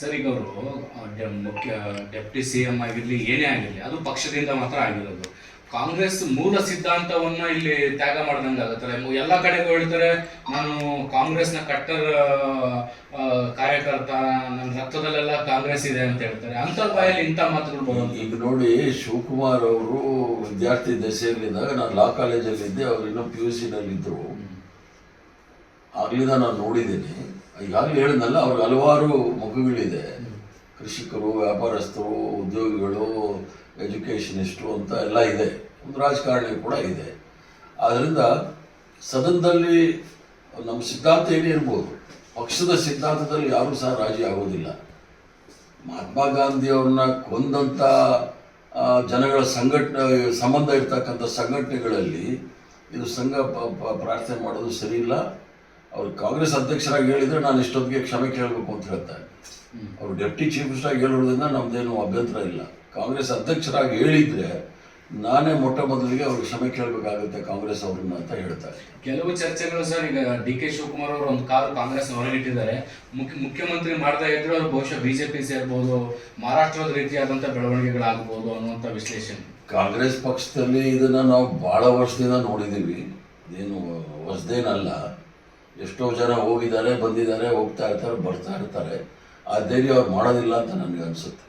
Sir ಈಗ ಅವರು ಮುಖ್ಯ ಡೆಪ್ಟಿ CM ಆಗಿರಲಿ ಏನೇ ಆಗಿರಲಿ ಅದು ಪಕ್ಷದಿಂದ ಮಾತ್ರ ಆಗಿರೋದು. ಕಾಂಗ್ರೆಸ್ ಮೂಲ ಸಿದ್ಧಾಂತವನ್ನ ಇಲ್ಲಿ ತ್ಯಾಗ ಮಾಡ್ದಂಗೆ ಆಗುತ್ತಾರೆ. ಎಲ್ಲ ಕಡೆಗೂ ಹೇಳ್ತಾರೆ ನಾನು ಕಾಂಗ್ರೆಸ್ನ ಕಟ್ಟರ್ ಕಾರ್ಯಕರ್ತ, ನನ್ನ ರಕ್ತದಲ್ಲೆಲ್ಲ ಕಾಂಗ್ರೆಸ್ ಇದೆ ಅಂತ ಹೇಳ್ತಾರೆ. ಅಂತರ ಬಾಯಲ್ಲಿ ಇಂಥ ಮಾತುಗಳು ಬರೋದು. ಈಗ ನೋಡಿ, ಶಿವಕುಮಾರ್ ಅವರು ವಿದ್ಯಾರ್ಥಿ ದಶೆಯಲ್ಲಿದ್ದಾಗ ನಾನು ಲಾ ಕಾಲೇಜಲ್ಲಿದ್ದೆ, ಅವ್ರು ಇನ್ನೂ PUC ನಲ್ಲಿದ್ದರು. ಆಗ್ಲಿಂದ ನಾನು ನೋಡಿದ್ದೀನಿ. ಈಗಾಗಲೇ ಹೇಳಿದ್ನಲ್ಲ, ಅವ್ರಿಗೆ ಹಲವಾರು ಮುಖಗಳಿದೆ. ಕೃಷಿಕರು, ವ್ಯಾಪಾರಸ್ಥರು, ಉದ್ಯೋಗಿಗಳು, ಎಜುಕೇಷನಿಸ್ಟು ಅಂತ ಎಲ್ಲ ಇದೆ. ಒಂದು ರಾಜಕಾರಣಿ ಕೂಡ ಇದೆ. ಆದ್ದರಿಂದ ಸದನದಲ್ಲಿ ನಮ್ಮ ಸಿದ್ಧಾಂತ ಏನೇ ಇರ್ಬೋದು, ಪಕ್ಷದ ಸಿದ್ಧಾಂತದಲ್ಲಿ ಯಾರೂ ಸಹ ರಾಜಿ ಆಗೋದಿಲ್ಲ. ಮಹಾತ್ಮ ಗಾಂಧಿಯವ್ರನ್ನ ಕೊಂದಂಥ ಜನಗಳ ಸಂಬಂಧ ಇರ್ತಕ್ಕಂಥ ಸಂಘಟನೆಗಳಲ್ಲಿ ಇದು ಸಂಘ ಪ್ರಾರ್ಥನೆ ಮಾಡೋದು ಸರಿ ಇಲ್ಲ. ಅವ್ರು ಕಾಂಗ್ರೆಸ್ ಅಧ್ಯಕ್ಷರಾಗಿ ಹೇಳಿದರೆ ನಾನು ಇಷ್ಟೊತ್ತಿಗೆ ಕ್ಷಮೆ ಕೇಳಬೇಕು ಅಂತ ಹೇಳ್ತಾರೆ. ಅವರು ಡೆಪ್ಟಿ ಚೀಫ್ ಮಿನಿಸ್ಟರ್ ಹೇಳೋದ್ರಿಂದ ನಮ್ಮದೇನು ಅಭ್ಯಂತರ ಇಲ್ಲ. ಕಾಂಗ್ರೆಸ್ ಅಧ್ಯಕ್ಷರಾಗಿ ಹೇಳಿದರೆ ನಾನೇ ಮೊಟ್ಟ ಮೊದಲಿಗೆ ಅವ್ರಿಗೆ ಕ್ಷಮೆ ಕೇಳಬೇಕಾಗುತ್ತೆ ಕಾಂಗ್ರೆಸ್ ಅವ್ರನ್ನ ಅಂತ ಹೇಳ್ತಾರೆ. ಕೆಲವು ಚರ್ಚೆಗಳು ಸರ್, ಈಗ DK ಶಿವಕುಮಾರ್ ಅವರು ಒಂದು ಕಾಲು ಕಾಂಗ್ರೆಸ್ ಹೊರಗಿಟ್ಟಿದ್ದಾರೆ. ಮುಖ್ಯಮಂತ್ರಿ ಮಾಡ್ತಾ ಇದ್ರು ಅವ್ರು ಬಹುಶಃ BJP ಸೇರ್ಬೋದು, ಮಹಾರಾಷ್ಟ್ರದ ರೀತಿಯಾದಂಥ ಬೆಳವಣಿಗೆಗಳಾಗ್ಬೋದು ಅನ್ನುವಂಥ ವಿಶ್ಲೇಷಣೆ. ಕಾಂಗ್ರೆಸ್ ಪಕ್ಷದಲ್ಲಿ ಇದನ್ನು ನಾವು ಭಾಳ ವರ್ಷದಿಂದ ನೋಡಿದ್ದೀವಿ, ಏನು ಹೊಸದೇನಲ್ಲ. ಎಷ್ಟೋ ಜನ ಹೋಗಿದ್ದಾರೆ, ಬಂದಿದ್ದಾರೆ, ಹೋಗ್ತಾ ಇರ್ತಾರೆ, ಬರ್ತಾ ಇರ್ತಾರೆ. ಆ ಧೈರ್ಯ ಅವ್ರು ಮಾಡೋದಿಲ್ಲ ಅಂತ ನನಗೆ ಅನಿಸುತ್ತೆ.